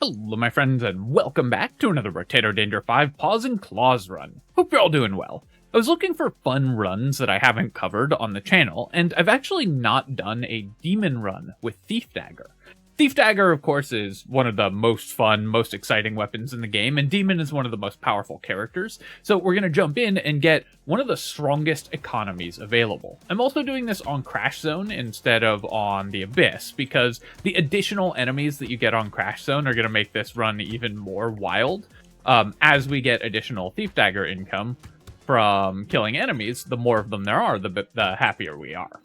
Hello my friends and welcome back to another Brotato Danger 5 Paws and Claws run. Hope you're all doing well. I was looking for fun runs that I haven't covered on the channel, and I've actually not done a demon run with Thief Dagger. Thief Dagger, of course, is one of the most fun, most exciting weapons in the game, and Demon is one of the most powerful characters, so we're going to jump in and get one of the strongest economies available. I'm also doing this on Crash Zone instead of on the Abyss, because the additional enemies that you get on Crash Zone are going to make this run even more wild. As we get additional Thief Dagger income from killing enemies, the more of them there are, the happier we are.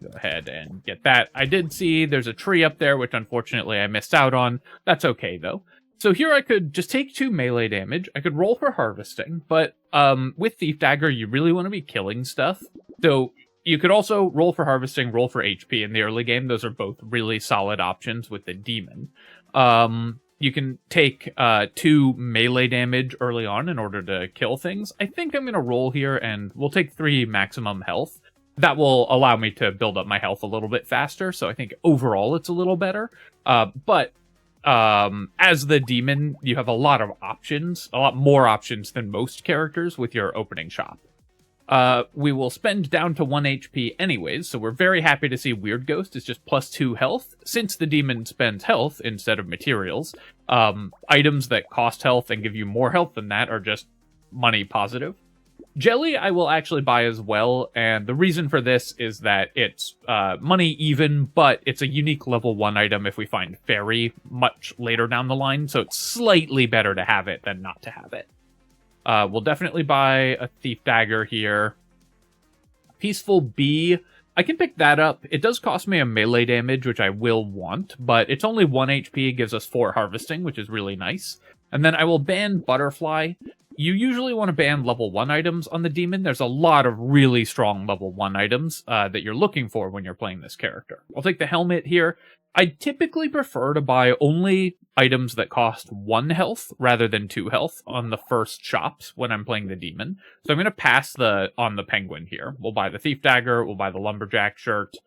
Go ahead and get that. I did see there's a tree up there, which unfortunately I missed out on. That's okay, though. So here I could just take 2 melee damage. I could roll for harvesting, but with Thief Dagger, you really want to be killing stuff. So you could also roll for harvesting, roll for HP in the early game. Those are both really solid options with the Demon. You can take 2 melee damage early on in order to kill things. I think I'm going to roll here, and we'll take 3 maximum health. That will allow me to build up my health a little bit faster, so I think overall it's a little better. But as the Demon, you have a lot of options, a lot more options than most characters with your opening shop. We will spend down to 1 HP anyways, so we're very happy to see Weird Ghost is just +2 health. Since the Demon spends health instead of materials, items that cost health and give you more health than that are just money positive. Jelly I will actually buy as well, and the reason for this is that it's money even, but it's a unique level 1 item if we find Fairy much later down the line, so it's slightly better to have it than not to have it. We'll definitely buy a Thief Dagger here. Peaceful Bee, I can pick that up. It does cost me a melee damage, which I will want, but it's only 1 HP, gives us 4 harvesting, which is really nice. And then I will ban Butterfly. You usually want to ban level 1 items on the Demon. There's a lot of really strong level 1 items that you're looking for when you're playing this character. I'll take the Helmet here. I typically prefer to buy only items that cost 1 health rather than 2 health on the first shops when I'm playing the Demon. So I'm going to pass on the Penguin here. We'll buy the Thief Dagger, we'll buy the Lumberjack shirt.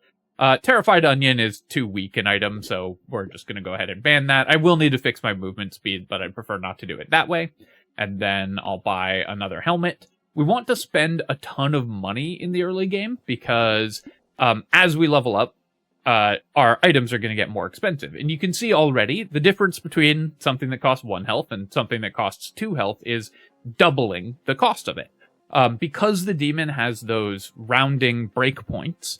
Terrified Onion is too weak an item, so we're just going to go ahead and ban that. I will need to fix my movement speed, but I prefer not to do it that way. And then I'll buy another helmet. We want to spend a ton of money in the early game because as we level up, our items are going to get more expensive. And you can see already the difference between something that costs 1 health and something that costs 2 health is doubling the cost of it. Because the Demon has those rounding breakpoints,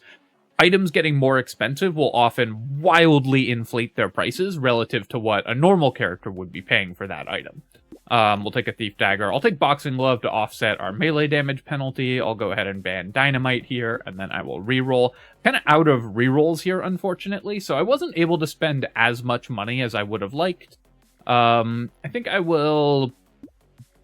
items getting more expensive will often wildly inflate their prices relative to what a normal character would be paying for that item. We'll take a Thief Dagger. I'll take Boxing Glove to offset our melee damage penalty. I'll go ahead and ban Dynamite here, and then I will reroll. Kind of out of rerolls here, unfortunately, so I wasn't able to spend as much money as I would have liked. I think I will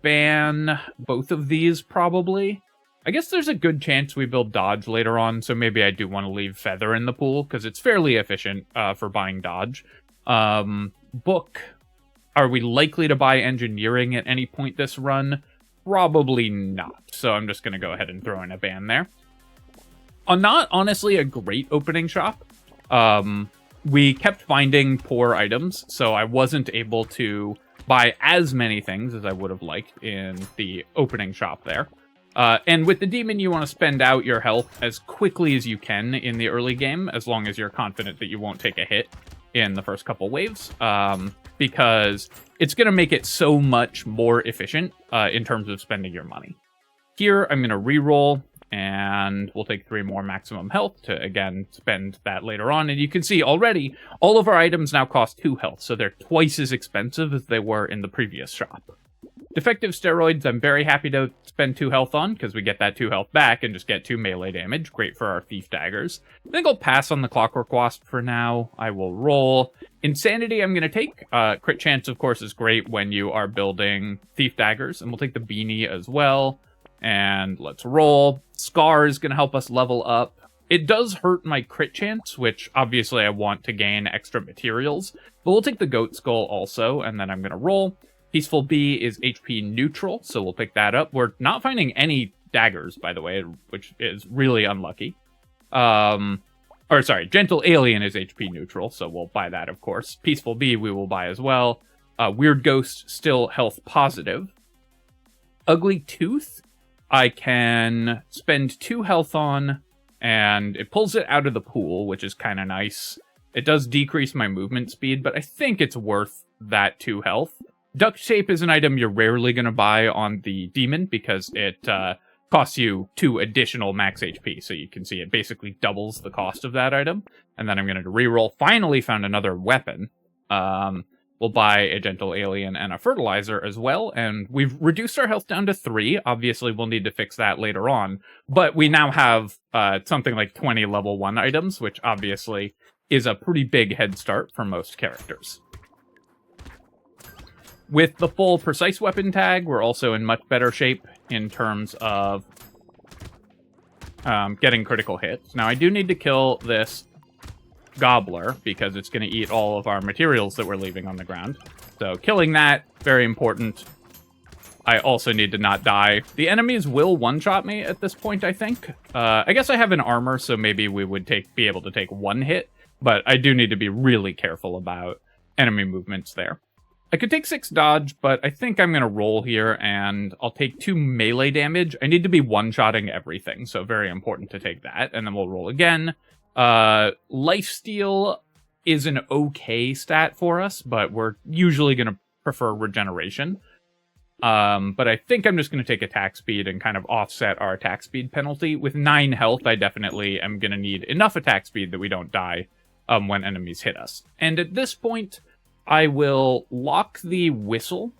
ban both of these, probably. I guess there's a good chance we build Dodge later on, so maybe I do want to leave Feather in the pool, because it's fairly efficient for buying Dodge. Book. Are we likely to buy Engineering at any point this run? Probably not, so I'm just going to go ahead and throw in a ban there. Not honestly a great opening shop. We kept finding poor items, so I wasn't able to buy as many things as I would have liked in the opening shop there. And with the Demon, you want to spend out your health as quickly as you can in the early game, as long as you're confident that you won't take a hit in the first couple waves, because it's going to make it so much more efficient in terms of spending your money. Here, I'm going to reroll, and we'll take 3 more maximum health to, again, spend that later on. And you can see already, all of our items now cost 2 health, so they're twice as expensive as they were in the previous shop. Defective Steroids, I'm very happy to spend 2 health on, because we get that 2 health back and just get 2 melee damage. Great for our Thief Daggers. I think I'll pass on the Clockwork Wasp for now. I will roll. Insanity I'm going to take. Crit Chance, of course, is great when you are building Thief Daggers, and we'll take the Beanie as well. And let's roll. Scar is going to help us level up. It does hurt my Crit Chance, which obviously I want to gain extra materials, but we'll take the Goat Skull also, and then I'm going to roll. Peaceful Bee is HP neutral, so we'll pick that up. We're not finding any daggers, by the way, which is really unlucky. Or sorry, Gentle Alien is HP neutral, so we'll buy that, of course. Peaceful Bee we will buy as well. Weird Ghost, still health positive. Ugly Tooth, I can spend 2 health on, and it pulls it out of the pool, which is kind of nice. It does decrease my movement speed, but I think it's worth that 2 health. Duct Tape is an item you're rarely going to buy on the Demon, because it costs you 2 additional max HP, so you can see it basically doubles the cost of that item. And then I'm going to reroll. Finally found another weapon. We'll buy a Gentle Alien and a Fertilizer as well, and we've reduced our health down to 3. Obviously, we'll need to fix that later on, but we now have something like 20 level 1 items, which obviously is a pretty big head start for most characters. With the full Precise Weapon tag, we're also in much better shape in terms of getting critical hits. Now, I do need to kill this Gobbler, because it's going to eat all of our materials that we're leaving on the ground. So killing that, very important. I also need to not die. The enemies will one-shot me at this point, I think. I guess I have an armor, so maybe we would be able to take 1 hit, but I do need to be really careful about enemy movements there. I could take 6 dodge, but I think I'm going to roll here, and I'll take 2 melee damage. I need to be one-shotting everything, so very important to take that, and then we'll roll again. Lifesteal is an okay stat for us, but we're usually going to prefer regeneration. But I think I'm just going to take attack speed and kind of offset our attack speed penalty. With 9 health, I definitely am going to need enough attack speed that we don't die when enemies hit us. And at this point, I will lock the Whistle.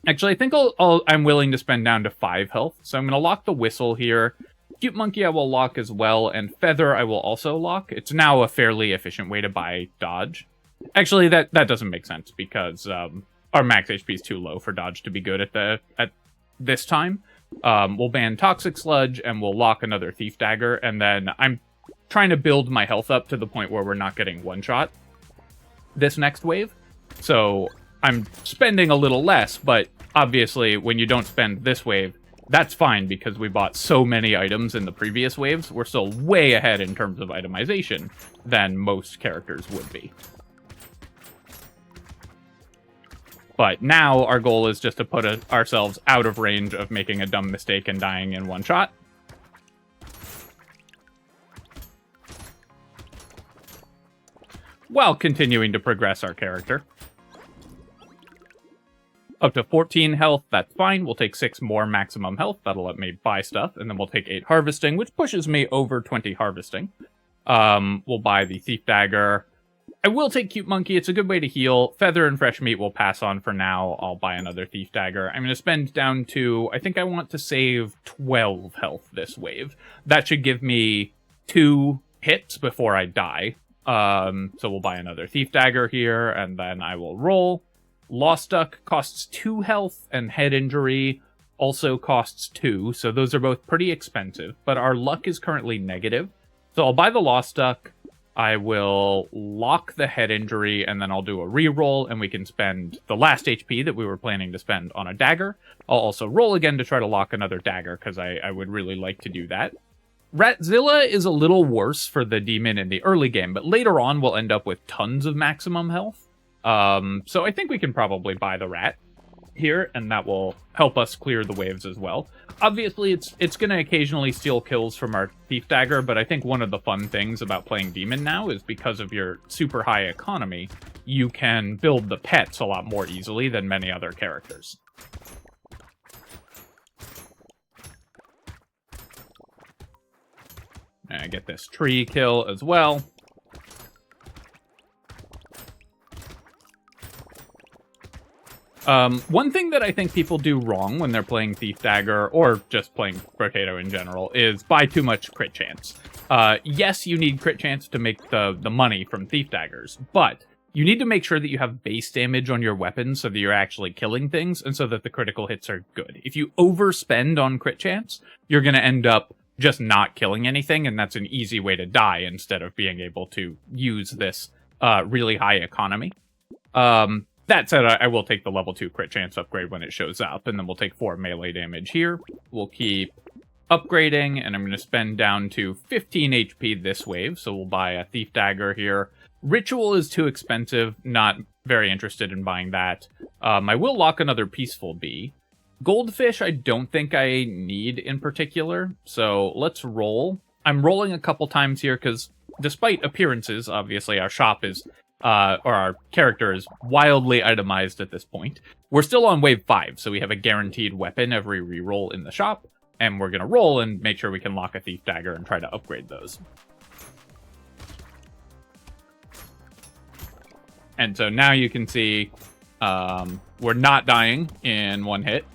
Actually, I think I'm willing to spend down to 5 health, so I'm going to lock the Whistle here. Cute Monkey I will lock as well, and Feather I will also lock. It's now a fairly efficient way to buy dodge. Actually, that doesn't make sense, because our max HP is too low for dodge to be good at this time. We'll ban Toxic Sludge, and we'll lock another Thief Dagger, and then I'm trying to build my health up to the point where we're not getting one-shot this next wave. So I'm spending a little less, but obviously when you don't spend this wave, that's fine, because we bought so many items in the previous waves. We're still way ahead in terms of itemization than most characters would be. But now our goal is just to put ourselves out of range of making a dumb mistake and dying in one shot. While continuing to progress our character. Up to 14 health, that's fine. We'll take 6 more maximum health. That'll let me buy stuff. And then we'll take 8 harvesting, which pushes me over 20 harvesting. We'll buy the Thief Dagger. I will take Cute Monkey. It's a good way to heal. Feather and Fresh Meat we'll pass on for now. I'll buy another Thief Dagger. I'm going to spend down to, I think I want to save 12 health this wave. That should give me 2 hits before I die. So we'll buy another Thief Dagger here, and then I will roll. Lost Duck costs 2 health, and Head Injury also costs 2, so those are both pretty expensive, but our luck is currently negative. So I'll buy the Lost Duck, I will lock the Head Injury, and then I'll do a reroll, and we can spend the last HP that we were planning to spend on a Dagger. I'll also roll again to try to lock another Dagger, because I would really like to do that. Ratzilla is a little worse for the Demon in the early game, but later on we'll end up with tons of maximum health. So I think we can probably buy the Rat here, and that will help us clear the waves as well. Obviously, it's going to occasionally steal kills from our Thief Dagger, but I think one of the fun things about playing Demon now is because of your super high economy, you can build the pets a lot more easily than many other characters. And I get this tree kill as well. One thing that I think people do wrong when they're playing Thief Dagger, or just playing Brotato in general, is buy too much crit chance. Yes, you need crit chance to make the money from Thief Daggers, but you need to make sure that you have base damage on your weapon so that you're actually killing things, and so that the critical hits are good. If you overspend on crit chance, you're going to end up just not killing anything, and that's an easy way to die instead of being able to use this really high economy. That said, I will take the level 2 crit chance upgrade when it shows up, and then we'll take 4 melee damage here. We'll keep upgrading, and I'm going to spend down to 15 HP this wave, so we'll buy a Thief Dagger here. Ritual is too expensive, not very interested in buying that. I will lock another Peaceful Bee. Goldfish I don't think I need in particular, so let's roll. I'm rolling a couple times here because despite appearances, obviously our shop is, or our character is wildly itemized at this point. We're still on wave 5, so we have a guaranteed weapon every reroll in the shop, and we're going to roll and make sure we can lock a Thief Dagger and try to upgrade those. And so now you can see we're not dying in one hit.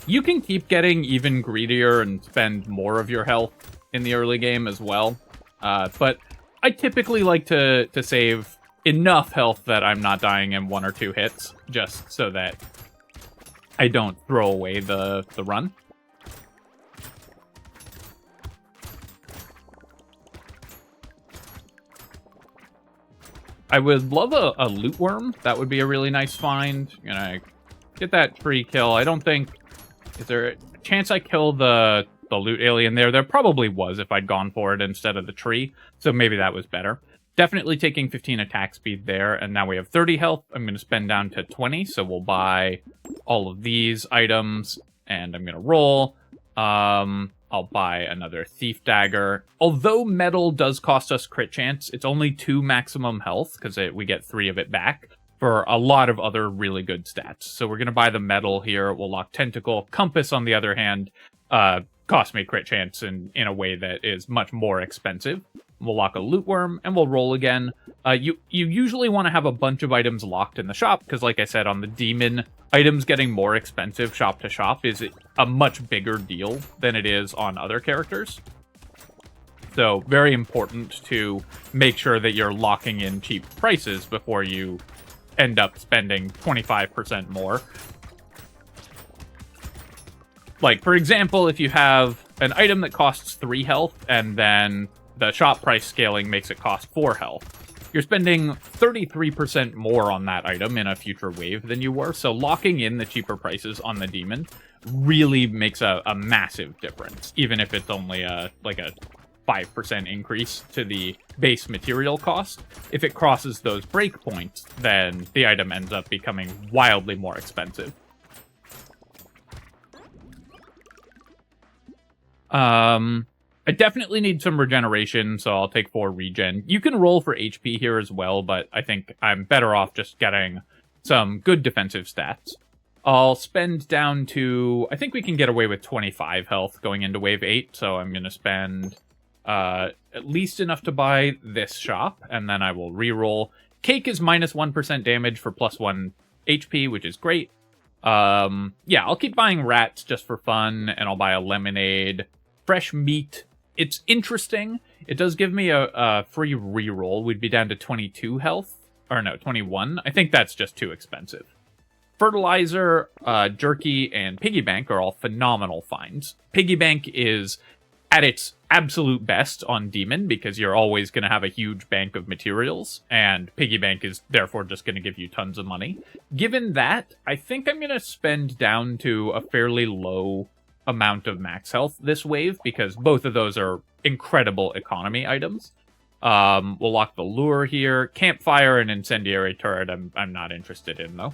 You can keep getting even greedier and spend more of your health in the early game as well. But I typically like to save enough health that I'm not dying in 1 or 2 hits, just so that I don't throw away the run. I would love a loot worm. That would be a really nice find. Gonna get that tree kill. I don't think... Is there a chance I kill the loot alien there? There probably was if I'd gone for it instead of the tree, so maybe that was better. Definitely taking 15 attack speed there, and now we have 30 health. I'm going to spend down to 20, so we'll buy all of these items, and I'm going to roll. I'll buy another Thief Dagger. Although metal does cost us crit chance, it's only 2 maximum health, because we get 3 of it back, for a lot of other really good stats. So we're going to buy the metal here. We'll lock Tentacle. Compass, on the other hand, cost me crit chance in a way that is much more expensive. We'll lock a Loot Worm, and we'll roll again. You usually want to have a bunch of items locked in the shop, because like I said, on the Demon, items getting more expensive shop to shop is a much bigger deal than it is on other characters. So very important to make sure that you're locking in cheap prices before you end up spending 25% more. Like, for example, if you have an item that costs 3 health, and then the shop price scaling makes it cost 4 health, you're spending 33% more on that item in a future wave than you were, so locking in the cheaper prices on the Demon really makes a massive difference, even if it's only like a 5% increase to the base material cost. If it crosses those breakpoints, then the item ends up becoming wildly more expensive. I definitely need some regeneration, so I'll take 4 regen. You can roll for HP here as well, but I think I'm better off just getting some good defensive stats. I'll spend down to... I think we can get away with 25 health going into wave 8, so I'm going to spend at least enough to buy this shop, and then I will reroll. Cake is minus 1% damage for plus 1 HP, which is great. Yeah, I'll keep buying rats just for fun, and I'll buy a lemonade. Fresh meat. It's interesting. It does give me a free reroll. We'd be down to 22 health. Or no, 21. I think that's just too expensive. Fertilizer, jerky, and piggy bank are all phenomenal finds. Piggy bank is at its absolute best on Demon, because you're always going to have a huge bank of materials, and piggy bank is therefore just going to give you tons of money. Given that, I think I'm going to spend down to a fairly low amount of max health this wave, because both of those are incredible economy items. We'll lock the lure here. Campfire and incendiary turret I'm not interested in, though.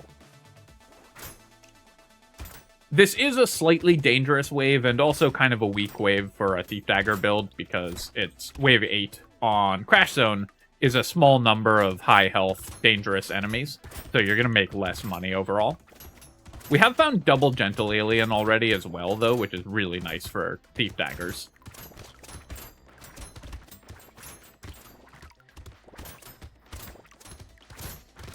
This is a slightly dangerous wave, and also kind of a weak wave for a Thief Dagger build, because it's wave 8 on Crash Zone is a small number of high health, dangerous enemies, so you're going to make less money overall. We have found double Gentle Alien already as well, though, which is really nice for Thief Daggers.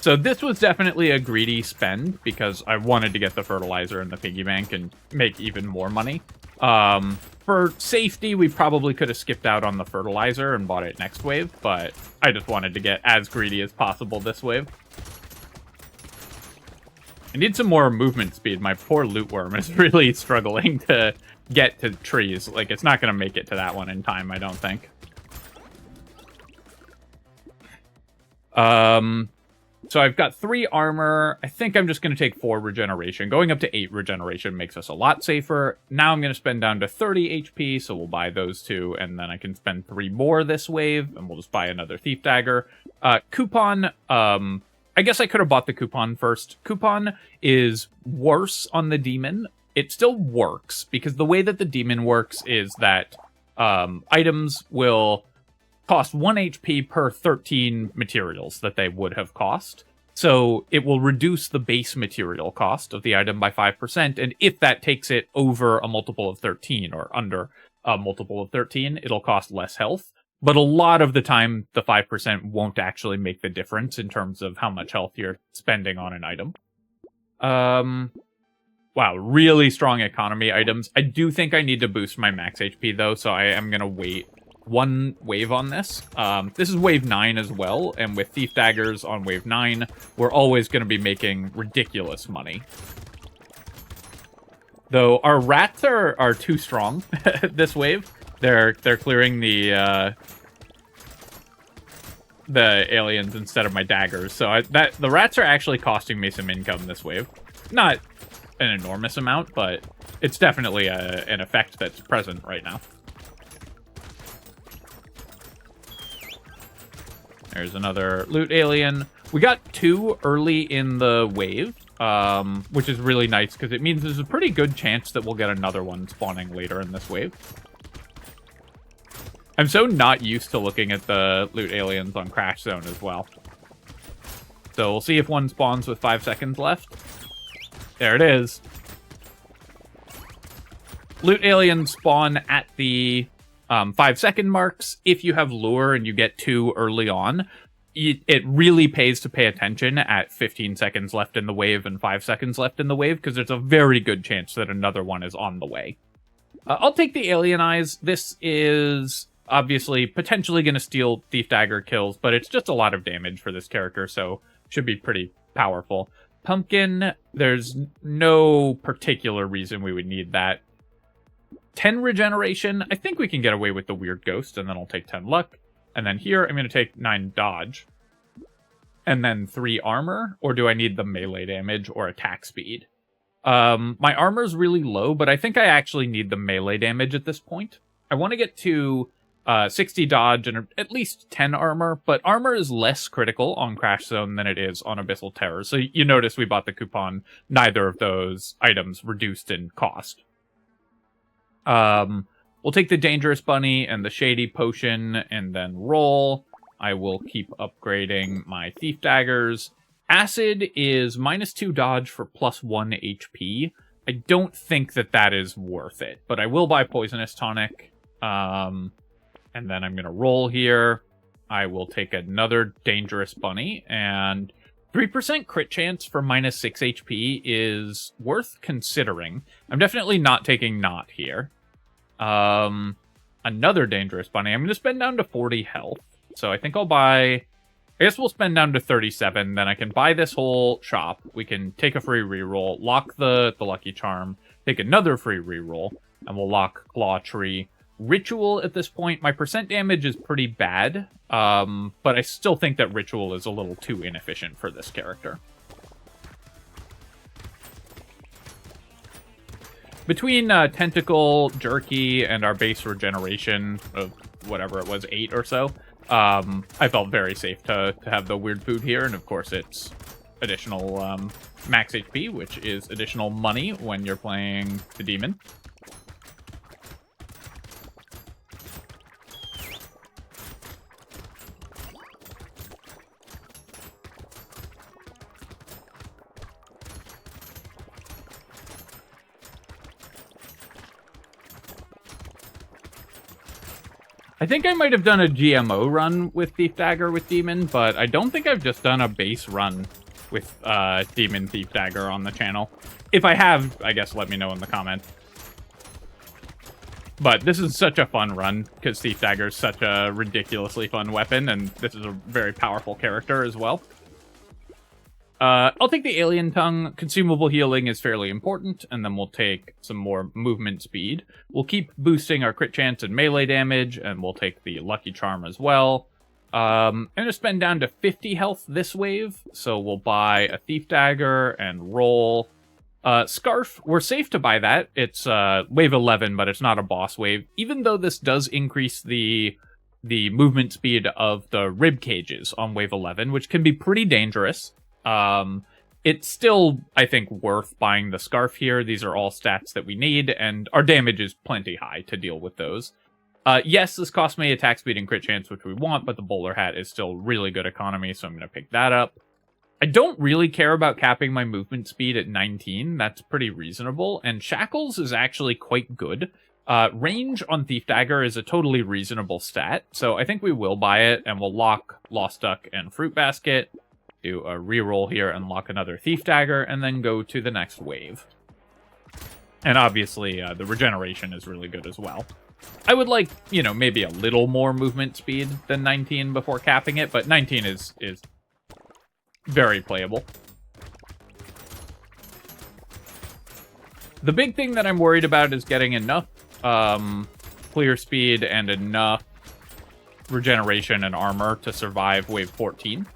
So this was definitely a greedy spend, because I wanted to get the fertilizer and the piggy bank and make even more money. For safety, we probably could have skipped out on the fertilizer and bought it next wave, but I just wanted to get as greedy as possible this wave. I need some more movement speed. My poor loot worm is really struggling to get to trees. Like, it's not going to make it to that one in time, I don't think. So I've got 3 armor. I think I'm just going to take 4 regeneration. Going up to 8 regeneration makes us a lot safer. Now I'm going to spend down to 30 HP, so we'll buy those 2, and then I can spend 3 more this wave, and we'll just buy another Thief Dagger. Coupon, I guess I could have bought the coupon first. Coupon is worse on the demon. It still works, because the way that the demon works is that items will cost 1 HP per 13 materials that they would have cost. So it will reduce the base material cost of the item by 5%, and if that takes it over a multiple of 13 or under a multiple of 13, it'll cost less health. But a lot of the time, the 5% won't actually make the difference in terms of how much health you're spending on an item. Wow, really strong economy items. I do think I need to boost my max HP, though, so I am going to wait 1 wave on this. This is wave 9 as well, and with Thief Daggers on wave 9, we're always going to be making ridiculous money. Though our rats are too strong this wave. They're clearing the aliens instead of my daggers, so the rats are actually costing me some income this wave. Not an enormous amount, but it's definitely an effect that's present right now. There's another loot alien. We got 2 early in the wave, which is really nice because it means there's a pretty good chance that we'll get another one spawning later in this wave. I'm so not used to looking at the loot aliens on Crash Zone as well. So we'll see if one spawns with 5 seconds left. There it is. Loot aliens spawn at the 5-second marks. If you have lure and you get 2 early on, it really pays to pay attention at 15 seconds left in the wave and 5 seconds left in the wave, because there's a very good chance that another one is on the way. I'll take the alien eyes. This is obviously potentially going to steal Thief Dagger kills, but it's just a lot of damage for this character, so should be pretty powerful. Pumpkin, there's no particular reason we would need that. 10 regeneration, I think we can get away with the weird ghost, and then I'll take 10 luck. And then here, I'm going to take 9 dodge. And then 3 armor, or do I need the melee damage or attack speed? My armor's really low, but I think I actually need the melee damage at this point. I want to get to 60 dodge and at least 10 armor, but armor is less critical on Crash Zone than it is on Abyssal Terror. So you notice we bought the coupon. Neither of those items reduced in cost. We'll take the Dangerous Bunny and the Shady Potion and then roll. I will keep upgrading my Thief Daggers. Acid is -2 dodge for +1 HP. I don't think that is worth it, but I will buy Poisonous Tonic. And then I'm going to roll here. I will take another Dangerous Bunny, and 3% crit chance for -6 HP is worth considering. I'm definitely not taking Not here. Another Dangerous Bunny. I'm going to spend down to 40 health. So I think I'll buy... I guess we'll spend down to 37. Then I can buy this whole shop. We can take a free reroll, lock the Lucky Charm, take another free reroll, and we'll lock Claw Tree. Ritual at this point, my percent damage is pretty bad, but I still think that Ritual is a little too inefficient for this character. Between Tentacle, Jerky, and our base regeneration of whatever it was, 8 or so, I felt very safe to have the weird food here, and of course it's additional max HP, which is additional money when you're playing the demon. I think I might have done a GMO run with Thief Dagger with Demon, but I don't think I've just done a base run with Demon Thief Dagger on the channel. If I have, I guess let me know in the comments. But this is such a fun run, because Thief Dagger is such a ridiculously fun weapon, and this is a very powerful character as well. I'll take the Alien Tongue. Consumable healing is fairly important, and then we'll take some more movement speed. We'll keep boosting our crit chance and melee damage, and we'll take the Lucky Charm as well. I'm going to spend down to 50 health this wave, so we'll buy a Thief Dagger and roll. Scarf, we're safe to buy that. It's wave 11, but it's not a boss wave, even though this does increase the movement speed of the rib cages on wave 11, which can be pretty dangerous. It's still, I think, worth buying the Scarf here. These are all stats that we need, and our damage is plenty high to deal with those. Yes, this costs me attack speed and crit chance, which we want, but the bowler hat is still really good economy, so I'm going to pick that up. I don't really care about capping my movement speed at 19. That's pretty reasonable, and Shackles is actually quite good. Range on Thief Dagger is a totally reasonable stat, so I think we will buy it, and we'll lock Lost Duck and Fruit Basket, do a reroll here, and lock another Thief Dagger, and then go to the next wave. And obviously, the regeneration is really good as well. I would like, you know, maybe a little more movement speed than 19 before capping it, but 19 is very playable. The big thing that I'm worried about is getting enough clear speed and enough regeneration and armor to survive wave 14.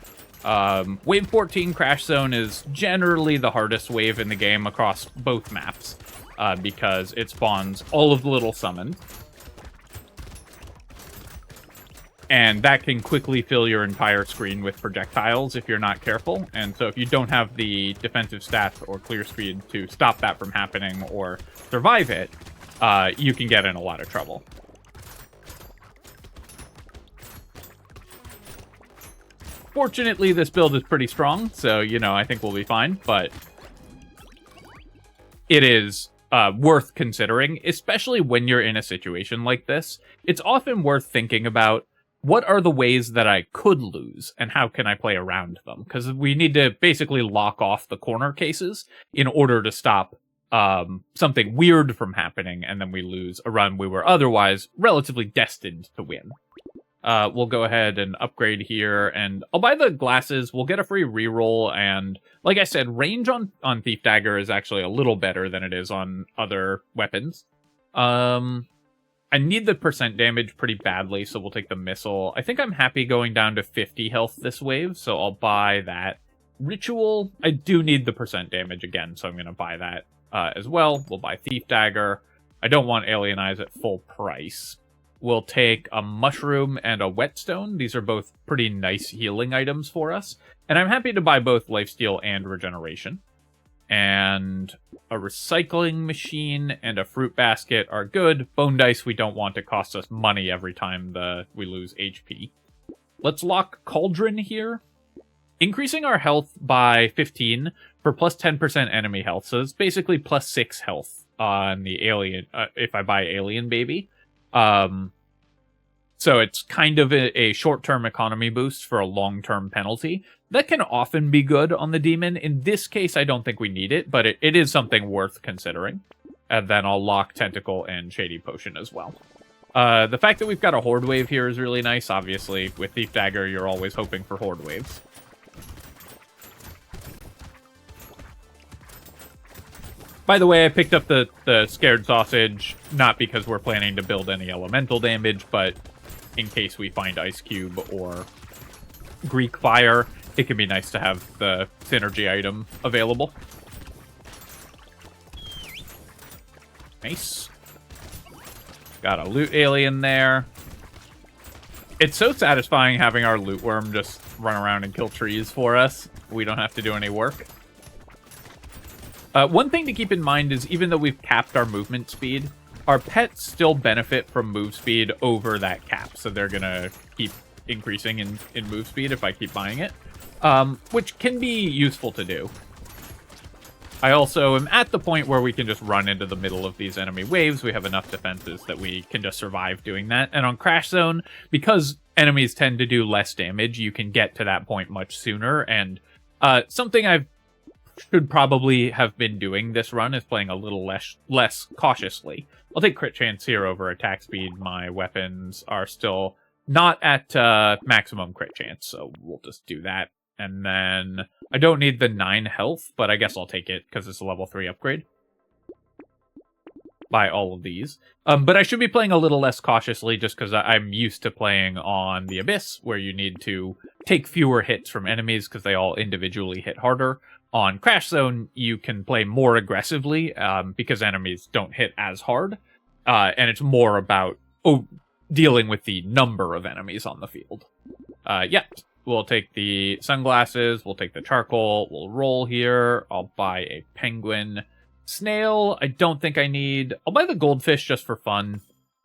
Wave 14 Crash Zone is generally the hardest wave in the game across both maps, because it spawns all of the little summons. And that can quickly fill your entire screen with projectiles if you're not careful. And so if you don't have the defensive stats or clear speed to stop that from happening or survive it, you can get in a lot of trouble. Fortunately, this build is pretty strong, so, you know, I think we'll be fine. But it is worth considering, especially when you're in a situation like this. It's often worth thinking about, what are the ways that I could lose, and how can I play around them? Because we need to basically lock off the corner cases in order to stop something weird from happening, and then we lose a run we were otherwise relatively destined to win. We'll go ahead and upgrade here, and I'll buy the glasses. We'll get a free reroll, and like I said, range on Thief Dagger is actually a little better than it is on other weapons. I need the percent damage pretty badly, so we'll take the missile. I think I'm happy going down to 50 health this wave, so I'll buy that. Ritual, I do need the percent damage again, so I'm going to buy that as well. We'll buy Thief Dagger. I don't want Alienize at full price. We'll take a Mushroom and a Whetstone. These are both pretty nice healing items for us. And I'm happy to buy both Lifesteal and Regeneration. And a Recycling Machine and a Fruit Basket are good. Bone Dice we don't want to cost us money every time we lose HP. Let's lock Cauldron here. Increasing our health by 15 for plus 10% enemy health. So it's basically plus 6 health on the alien, if I buy Alien Baby. So it's kind of a short-term economy boost for a long-term penalty. That can often be good on the demon. In this case, I don't think we need it, but it is something worth considering. And then I'll lock Tentacle and Shady Potion as well. The fact that we've got a Horde Wave here is really nice. Obviously, with Thief Dagger, you're always hoping for Horde Waves. By the way, I picked up the Scared Sausage, not because we're planning to build any elemental damage, but in case we find Ice Cube or Greek Fire, it can be nice to have the synergy item available. Nice. Got a loot alien there. It's so satisfying having our loot worm just run around and kill trees for us. We don't have to do any work. One thing to keep in mind is even though we've capped our movement speed, our pets still benefit from move speed over that cap. So they're going to keep increasing in move speed if I keep buying it, which can be useful to do. I also am at the point where we can just run into the middle of these enemy waves. We have enough defenses that we can just survive doing that. And on Crash Zone, because enemies tend to do less damage, you can get to that point much sooner. And something I should probably have been doing this run is playing a little less cautiously. I'll take crit chance here over attack speed. My weapons are still not at maximum crit chance, so we'll just do that. And then I don't need the 9 health, but I guess I'll take it because it's a level 3 upgrade. buy all of these. But I should be playing a little less cautiously just because I'm used to playing on the Abyss, where you need to take fewer hits from enemies because they all individually hit harder. On Crash Zone, you can play more aggressively because enemies don't hit as hard. And it's more about dealing with the number of enemies on the field. We'll take the sunglasses, we'll take the charcoal, we'll roll here. I'll buy a penguin. Snail, I don't think I need. I'll buy the goldfish just for fun.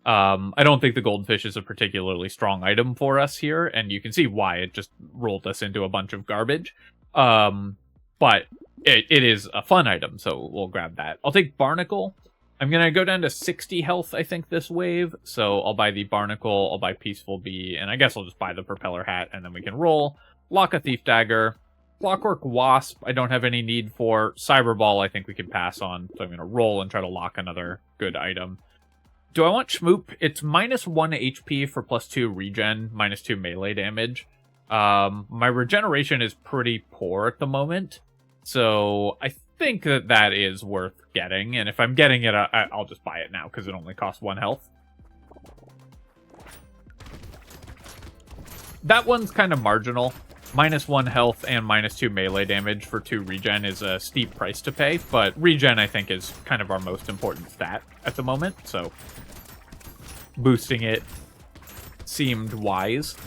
I don't think the goldfish is a particularly strong item for us here, and you can see why it just rolled us into a bunch of garbage. But it is a fun item, so we'll grab that. I'll take barnacle. I'm going to go down to 60 health, I think, this wave. So I'll buy the barnacle, I'll buy peaceful bee, and I guess I'll just buy the propeller hat, and then we can roll. Lock a thief dagger. Clockwork wasp, I don't have any need for. Cyberball, I think we can pass on. So I'm going to roll and try to lock another good item. Do I want Schmoop? It's minus 1 HP for plus 2 regen, minus 2 melee damage. My regeneration is pretty poor at the moment. So I think that is worth getting, and if I'm getting it, I'll just buy it now because it only costs 1 health. That one's kind of marginal. Minus 1 health and minus 2 melee damage for 2 regen is a steep price to pay, but regen I think is kind of our most important stat at the moment, so boosting it seemed wise.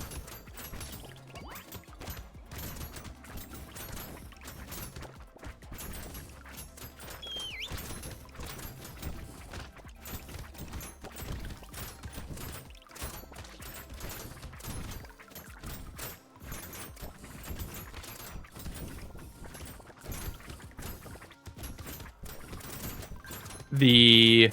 The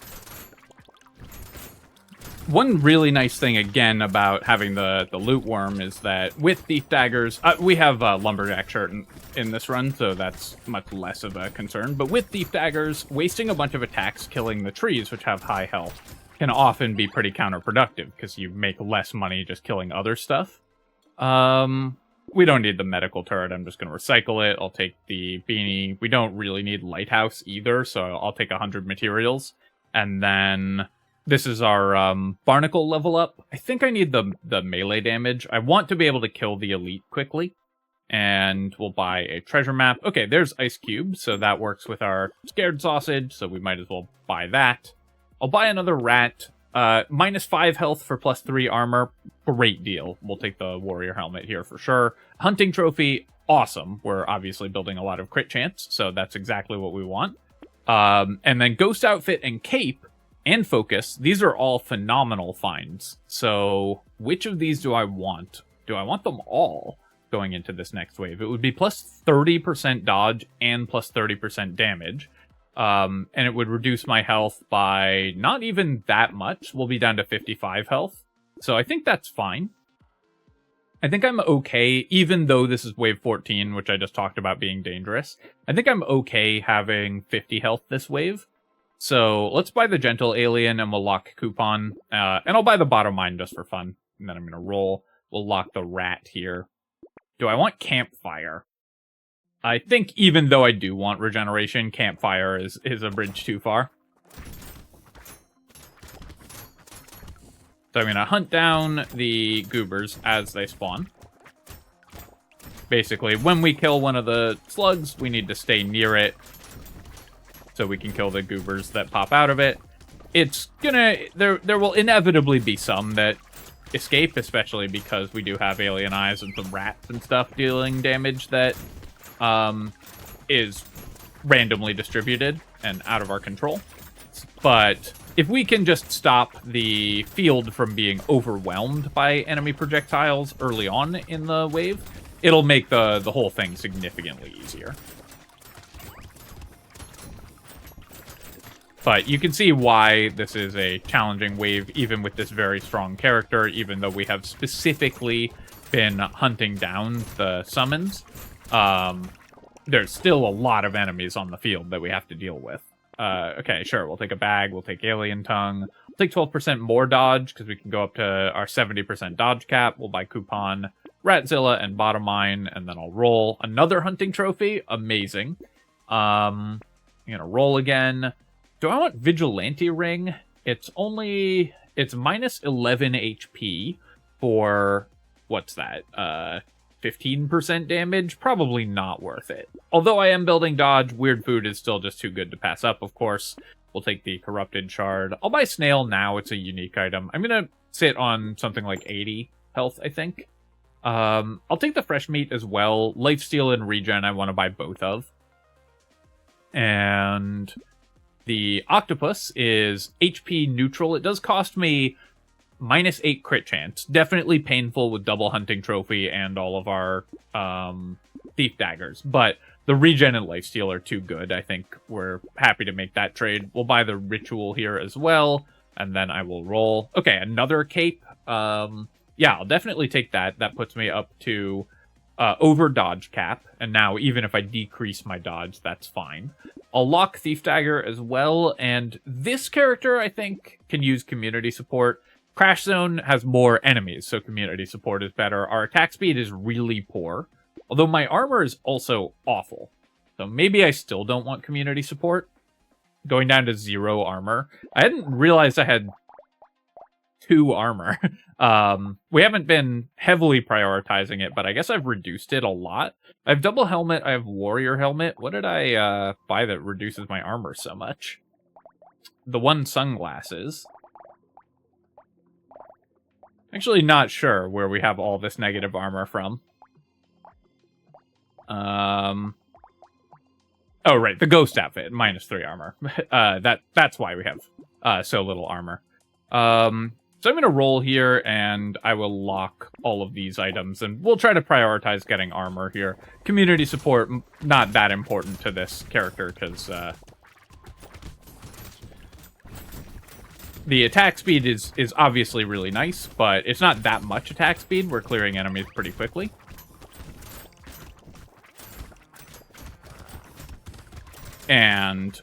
one really nice thing, again, about having the loot worm is that with thief daggers, we have a lumberjack shirt in this run, so that's much less of a concern. But with thief daggers, wasting a bunch of attacks killing the trees, which have high health, can often be pretty counterproductive because you make less money just killing other stuff. We don't need the medical turret. I'm just going to recycle it. I'll take the beanie. We don't really need lighthouse either, so I'll take 100 materials. And then this is our barnacle level up. I think I need the melee damage. I want to be able to kill the elite quickly. And we'll buy a treasure map. Okay, there's ice cube, so that works with our scared sausage, so we might as well buy that. I'll buy another rat. Minus 5 health for plus 3 armor. Great deal. We'll take the warrior helmet here for sure. Hunting trophy, awesome. We're obviously building a lot of crit chance, so that's exactly what we want. And then ghost outfit and cape and focus. These are all phenomenal finds. So which of these do I want? Do I want them all going into this next wave? It would be plus 30% dodge and plus 30% damage. And it would reduce my health by not even that much. We'll be down to 55 health. So I think that's fine. I think I'm okay, even though this is wave 14, which I just talked about being dangerous. I think I'm okay having 50 health this wave. So let's buy the gentle alien and we'll lock coupon. And I'll buy the bottom mine just for fun. And then I'm going to roll. We'll lock the rat here. Do I want campfire? I think even though I do want regeneration, campfire is a bridge too far. So I'm going to hunt down the goobers as they spawn. Basically, when we kill one of the slugs, we need to stay near it so we can kill the goobers that pop out of it. It's gonna... There will inevitably be some that escape, especially because we do have alien eyes and some rats and stuff dealing damage that is randomly distributed and out of our control. But if we can just stop the field from being overwhelmed by enemy projectiles early on in the wave, it'll make the whole thing significantly easier. But you can see why this is a challenging wave, even with this very strong character, even though we have specifically been hunting down the summons. There's still a lot of enemies on the field that we have to deal with. Okay, sure, we'll take a bag, we'll take alien tongue. We'll take 12% more dodge, because we can go up to our 70% dodge cap. We'll buy coupon, Ratzilla, and bottom mine, and then I'll roll another hunting trophy. Amazing. I'm gonna roll again. Do I want Vigilante Ring? It's minus 11 HP for, what's that? 15% damage? Probably not worth it. Although I am building dodge, Weird Food is still just too good to pass up, of course. We'll take the Corrupted Shard. I'll buy Snail now, it's a unique item. I'm gonna sit on something like 80 health, I think. I'll take the Fresh Meat as well. Lifesteal and Regen I want to buy both of. And the Octopus is HP neutral. It does cost me minus 8 crit chance. Definitely painful with double hunting trophy and all of our thief daggers. But the regen and lifesteal are too good. I think we're happy to make that trade. We'll buy the ritual here as well. And then I will roll. Okay, another cape. Yeah, I'll definitely take that. That puts me up to over dodge cap. And now even if I decrease my dodge, that's fine. I'll lock Thief Dagger as well. And this character, I think, can use community support. Crash Zone has more enemies, so community support is better. Our attack speed is really poor, although my armor is also awful. So maybe I still don't want community support. Going down to 0 armor. I hadn't realized I had 2 armor. We haven't been heavily prioritizing it, but I guess I've reduced it a lot. I have double helmet, I have warrior helmet. What did I buy that reduces my armor so much? The one sunglasses. Actually not sure where we have all this negative armor from. Oh, right, the ghost outfit, minus 3 armor. That's why we have so little armor. So I'm going to roll here, and I will lock all of these items, and we'll try to prioritize getting armor here. Community support, not that important to this character, because the attack speed is obviously really nice, but it's not that much attack speed. We're clearing enemies pretty quickly. And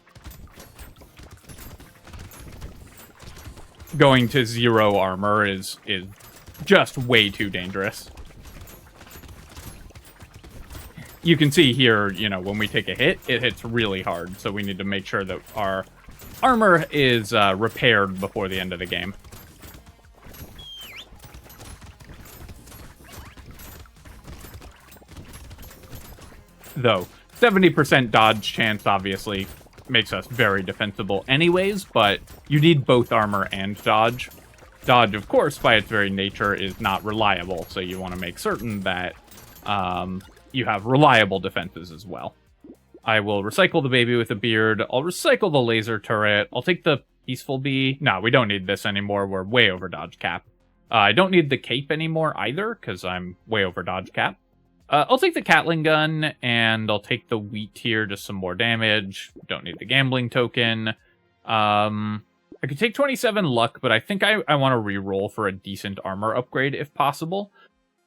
going to 0 armor is just way too dangerous. You can see here, you know, when we take a hit, it hits really hard, so we need to make sure that our armor is repaired before the end of the game. Though, 70% dodge chance obviously makes us very defensible anyways, but you need both armor and dodge. Dodge, of course, by its very nature, is not reliable, so you want to make certain that you have reliable defenses as well. I will recycle the baby with a beard. I'll recycle the laser turret. I'll take the peaceful bee. No, we don't need this anymore. We're way over dodge cap. I don't need the cape anymore either, because I'm way over dodge cap. I'll take the Catling gun, and I'll take the wheat here, just some more damage. Don't need the gambling token. I could take 27 luck, but I think I want to re-roll for a decent armor upgrade if possible.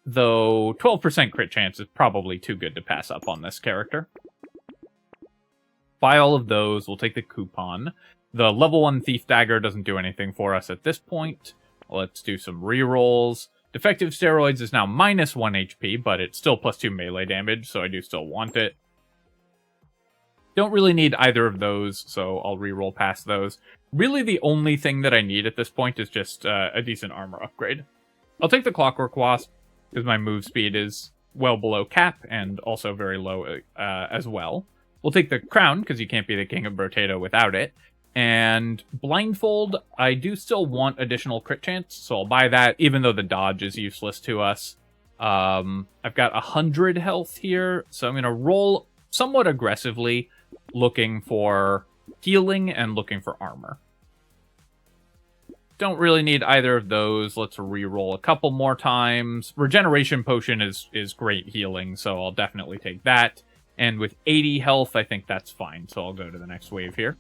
Though 12% crit chance is probably too good to pass up on this character. Buy all of those. We'll take the coupon. The level 1 Thief Dagger doesn't do anything for us at this point. Let's do some re-rolls. Defective Steroids is now minus 1 HP, but it's still plus 2 melee damage, so I do still want it. Don't really need either of those, so I'll re-roll past those. Really, the only thing that I need at this point is just a decent armor upgrade. I'll take the Clockwork Wasp, because my move speed is well below cap, and also very low as well. We'll take the Crown, because you can't be the King of Brotato without it. And Blindfold, I do still want additional crit chance, so I'll buy that, even though the dodge is useless to us. I've got 100 health here, so I'm going to roll somewhat aggressively, looking for healing and looking for armor. Don't really need either of those. Let's re-roll a couple more times. Regeneration Potion is great healing, so I'll definitely take that. And with 80 health, I think that's fine, so I'll go to the next wave here.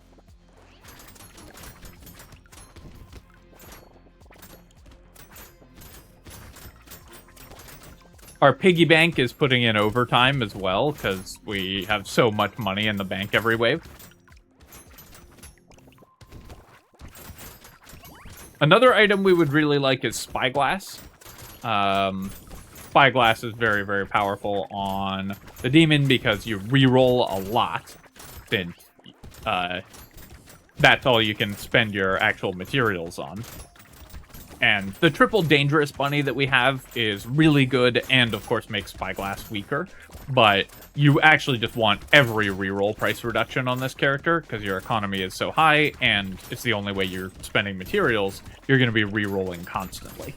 Our piggy bank is putting in overtime as well, because we have so much money in the bank every wave. Another item we would really like is Spyglass. Spyglass is very, very powerful on the demon because you reroll a lot. Then that's all you can spend your actual materials on. And the triple dangerous bunny that we have is really good and, of course, makes Spyglass weaker. But you actually just want every reroll price reduction on this character because your economy is so high and it's the only way you're spending materials. You're going to be rerolling constantly.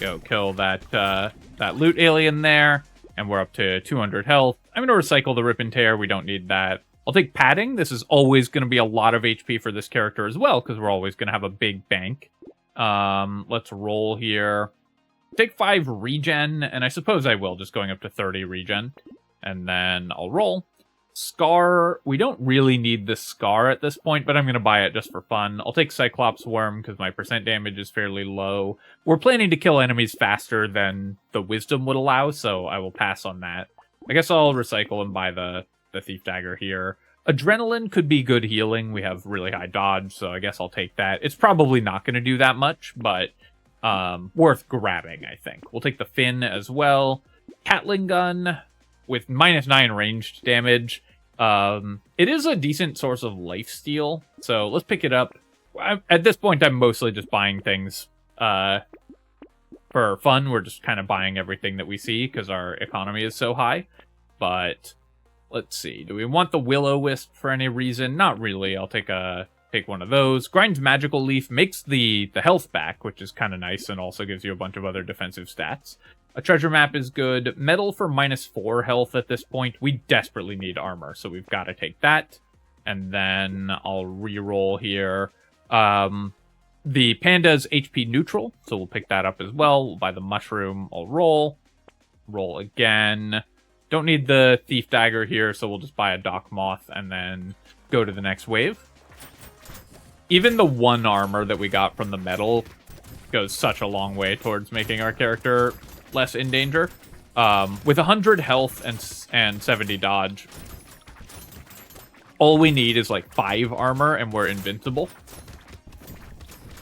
Go kill that loot alien there. And we're up to 200 health. I'm going to recycle the Rip and Tear. We don't need that. I'll take Padding. This is always going to be a lot of HP for this character as well, because we're always going to have a big bank. Let's roll here. Take 5 regen, and I suppose I will, just going up to 30 regen. And then I'll roll. Scar. We don't really need the Scar at this point, but I'm going to buy it just for fun. I'll take Cyclops Worm, because my percent damage is fairly low. We're planning to kill enemies faster than the Wisdom would allow, so I will pass on that. I guess I'll recycle and buy the Thief Dagger here. Adrenaline could be good healing. We have really high dodge, so I guess I'll take that. It's probably not going to do that much, but worth grabbing, I think. We'll take the Fin as well. Catling Gun with -9 ranged damage. It is a decent source of lifesteal, so let's pick it up. At this point, I'm mostly just buying things for fun. We're just kind of buying everything that we see because our economy is so high, but... Let's see. Do we want the Will-O-Wisp for any reason? Not really. I'll take one of those. Grind's Magical Leaf makes the health back, which is kind of nice, and also gives you a bunch of other defensive stats. A treasure map is good. Metal for -4 health at this point. We desperately need armor, so we've got to take that. And then I'll re-roll here. The Panda's HP neutral, so we'll pick that up as well. We'll buy the mushroom. I'll roll. Roll again. Don't need the Thief Dagger here, so we'll just buy a Dock Moth and then go to the next wave. Even the 1 armor that we got from the metal goes such a long way towards making our character less in danger. With 100 health and 70 dodge, all we need is like 5 armor and we're invincible.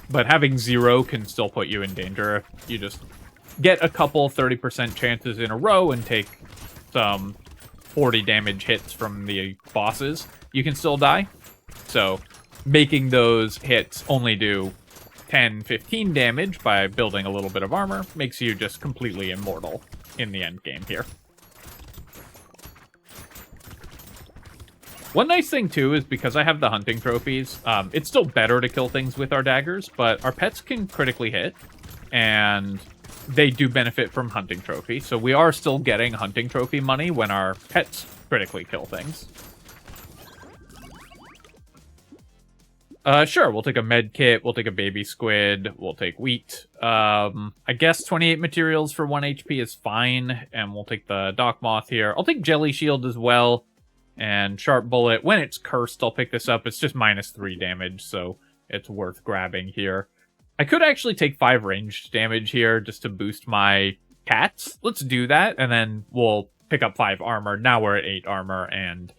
But having 0 can still put you in danger if you just get a couple 30% chances in a row and take some 40 damage hits from the bosses, you can still die. So making those hits only do 10-15 damage by building a little bit of armor makes you just completely immortal in the end game here. One nice thing too is because I have the hunting trophies, it's still better to kill things with our daggers, but our pets can critically hit, and they do benefit from hunting trophy, so we are still getting hunting trophy money when our pets critically kill things. Sure, we'll take a med kit, we'll take a baby squid, we'll take wheat. I guess 28 materials for 1 HP is fine, and we'll take the Dock Moth here. I'll take Jelly Shield as well, and Sharp Bullet. When it's cursed, I'll pick this up. It's just -3 damage, so it's worth grabbing here. I could actually take 5 ranged damage here just to boost my cats. Let's do that, and then we'll pick up 5 armor. Now we're at 8 armor, and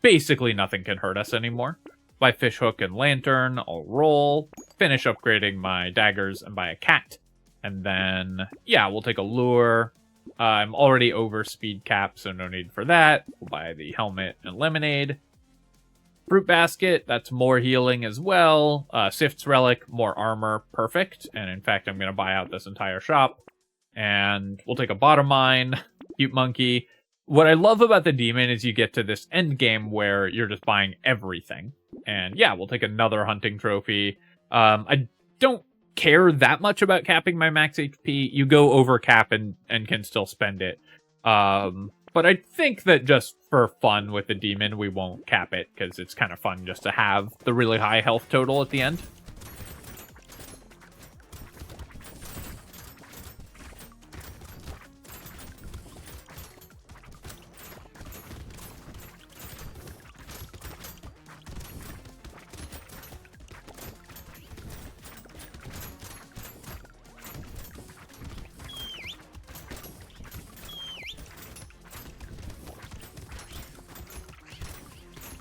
basically nothing can hurt us anymore. Buy Fish Hook and Lantern. I'll roll, finish upgrading my daggers, and buy a cat. And then, yeah, we'll take a lure. I'm already over speed cap, so no need for that. We'll buy the helmet and lemonade. Fruit basket, that's more healing as well. Sift's relic, more armor, perfect. And in fact, I'm going to buy out this entire shop. And we'll take a bottom mine, cute monkey. What I love about the demon is you get to this end game where you're just buying everything. And yeah, we'll take another hunting trophy. I don't care that much about capping my max HP. You go over cap and can still spend it. But I think that just for fun with the demon, we won't cap it, because it's kind of fun just to have the really high health total at the end.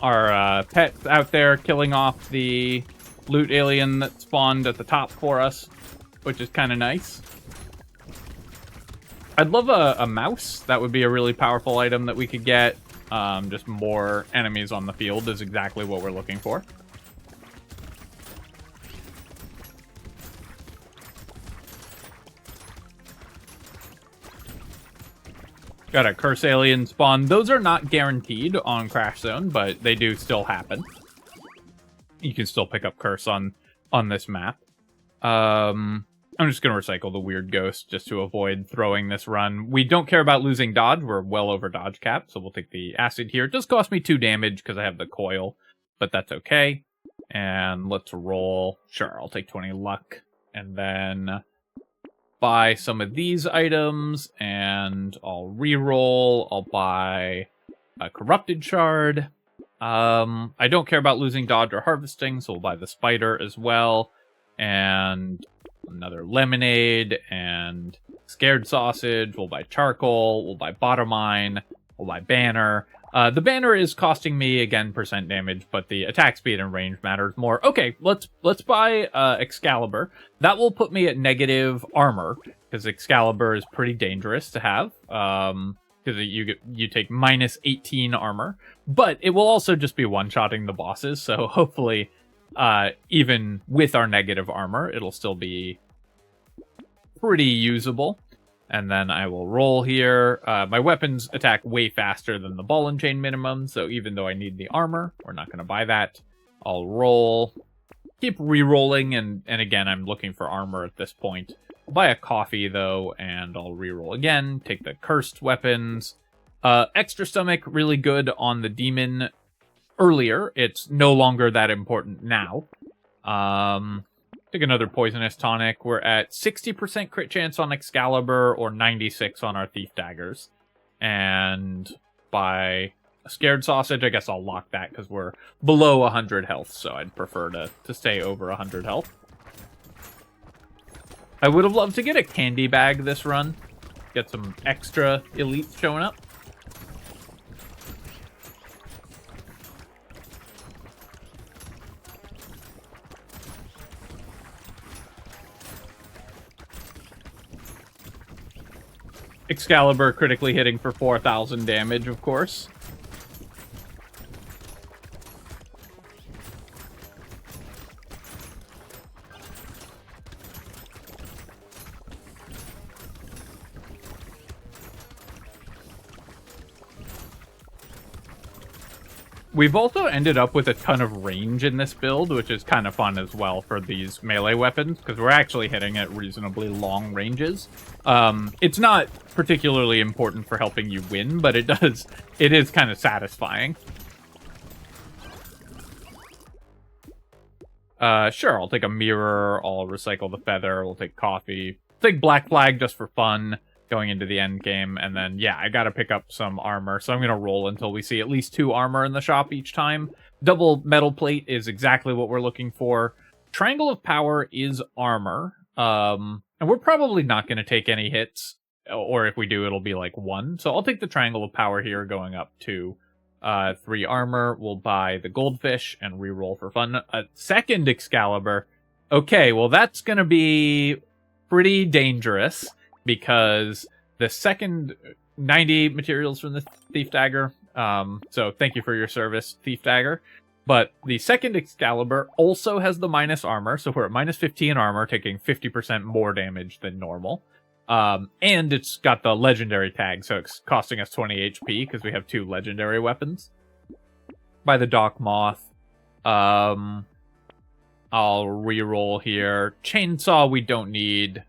Our pet's out there killing off the loot alien that spawned at the top for us, which is kind of nice. I'd love a mouse. That would be a really powerful item that we could get. Just more enemies on the field is exactly what we're looking for. Got a curse alien spawn. Those are not guaranteed on Crash Zone, but they do still happen. You can still pick up curse on this map. I'm just going to recycle the weird ghost just to avoid throwing this run. We don't care about losing dodge. We're well over dodge cap, so we'll take the acid here. It does cost me 2 damage because I have the coil, but that's okay. And let's roll. Sure, I'll take 20 luck. And then buy some of these items, and I'll re-roll. I'll buy a corrupted shard. I don't care about losing dodge or harvesting, so we'll buy the spider as well. And another lemonade, and scared sausage. We'll buy charcoal. We'll buy bottom mine. We'll buy banner. The banner is costing me, again, % damage, but the attack speed and range matters more. Okay, let's buy Excalibur. That will put me at negative armor, because Excalibur is pretty dangerous to have. Because you take minus 18 armor. But it will also just be one-shotting the bosses, so hopefully, even with our negative armor, it'll still be pretty usable. And then I will roll here. My weapons attack way faster than the ball and chain minimum, so even though I need the armor, we're not going to buy that. I'll roll. Keep re-rolling, and again, I'm looking for armor at this point. I'll buy a coffee, though, and I'll re-roll again. Take the cursed weapons. Extra stomach, really good on the demon earlier. It's no longer that important now. Take another poisonous tonic. We're at 60% crit chance on Excalibur or 96 on our thief daggers. And by a scared sausage, I guess I'll lock that because we're below 100 health, so I'd prefer to stay over 100 health. I would have loved to get a candy bag this run. Get some extra elites showing up. Excalibur critically hitting for 4,000 damage, of course. We've also ended up with a ton of range in this build, which is kind of fun as well for these melee weapons, because we're actually hitting at reasonably long ranges. It's not particularly important for helping you win, but it is kind of satisfying. Sure, I'll take a mirror, I'll recycle the feather, we'll take coffee. Take black flag just for fun going into the end game, and then yeah, I gotta pick up some armor, so I'm gonna roll until we see at least 2 armor in the shop each time. Double metal plate is exactly what we're looking for. Triangle of Power is armor, and we're probably not gonna take any hits, or if we do, it'll be like 1. So I'll take the Triangle of Power here, going up to 3 armor. We'll buy the goldfish and re-roll for fun. A second Excalibur. Okay, well that's gonna be pretty dangerous, because the second 90 materials from the Thief Dagger, so thank you for your service, Thief Dagger, but the second Excalibur also has the minus armor, so we're at minus 15 armor, taking 50% more damage than normal, and it's got the legendary tag, so it's costing us 20 HP, because we have 2 legendary weapons. By the Dock Moth, I'll re-roll here. Chainsaw we don't need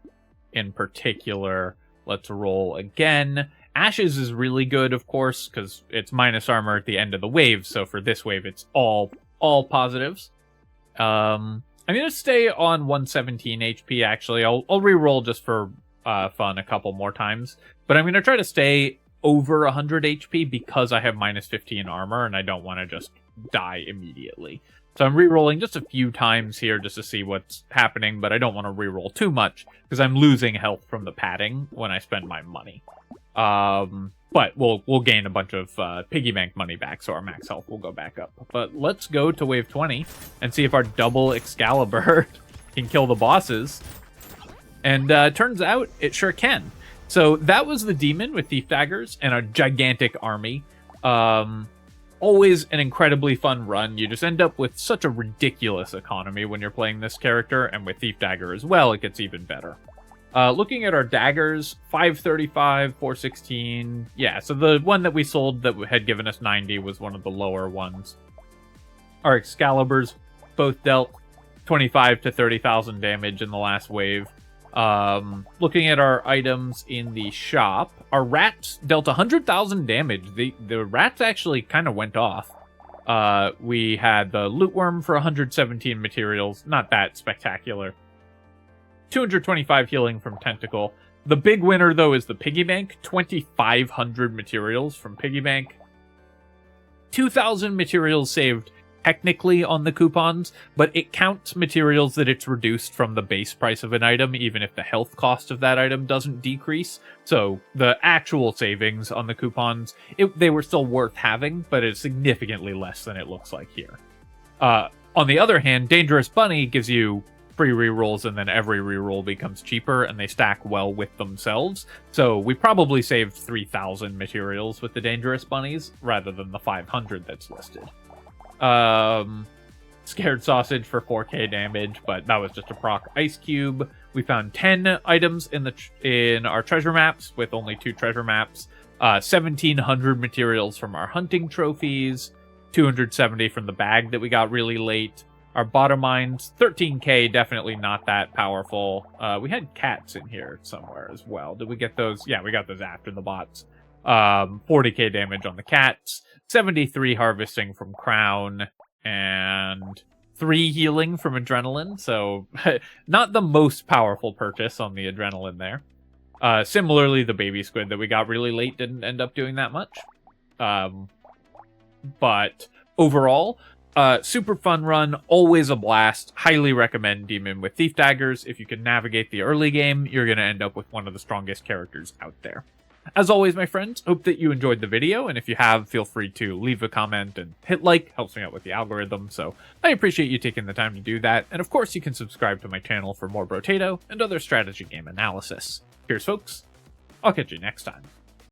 in particular. Let's roll again. Ashes is really good, of course, because it's minus armor at the end of the wave, so for this wave it's all positives. I'm gonna stay on 117 HP, actually. I'll re-roll just for fun a couple more times, but I'm gonna try to stay over 100 HP because I have minus 15 armor, and I don't want to just die immediately. So I'm re-rolling just a few times here just to see what's happening, but I don't want to re-roll too much because I'm losing health from the padding when I spend my money. But we'll gain a bunch of piggy bank money back, so our max health will go back up. But let's go to wave 20 and see if our double Excalibur can kill the bosses. And turns out it sure can. So that was the demon with thief daggers and a gigantic army. Always an incredibly fun run. You just end up with such a ridiculous economy when you're playing this character, and with thief dagger as well, it gets even better. Looking at our daggers, 535, 416. Yeah, so the one that we sold that had given us 90 was one of the lower ones. Our Excaliburs both dealt 25 to 30,000 damage in the last wave. Looking at our items in the shop, our rats dealt 100,000 damage. The rats actually kind of went off. We had the loot worm for 117 materials, not that spectacular. 225 healing from Tentacle. The big winner, though, is the Piggy Bank. 2,500 materials from Piggy Bank. 2,000 materials saved technically on the coupons, but it counts materials that it's reduced from the base price of an item, even if the health cost of that item doesn't decrease. So the actual savings on the coupons, they were still worth having, but it's significantly less than it looks like here. On the other hand, Dangerous Bunny gives you free rerolls, and then every reroll becomes cheaper, and they stack well with themselves. So we probably saved 3,000 materials with the Dangerous Bunnies, rather than the 500 that's listed. Scared Sausage for 4k damage, but that was just a proc Ice Cube. We found 10 items in our treasure maps, with only 2 treasure maps. 1,700 materials from our hunting trophies. 270 from the bag that we got really late. Our bottom mines, 13k, definitely not that powerful. We had cats in here somewhere as well. Did we get those? Yeah, we got those after the bots. 40k damage on the cats, 73 harvesting from Crown, and 3 healing from Adrenaline. So not the most powerful purchase on the Adrenaline there. Similarly, the baby squid that we got really late didn't end up doing that much. But overall, super fun run, always a blast. Highly recommend Demon with Thief Daggers. If you can navigate the early game, you're going to end up with one of the strongest characters out there. As always, my friends, hope that you enjoyed the video, and if you have, feel free to leave a comment and hit like. Helps me out with the algorithm, so I appreciate you taking the time to do that. And of course, you can subscribe to my channel for more Brotato and other strategy game analysis. Cheers, folks. I'll catch you next time.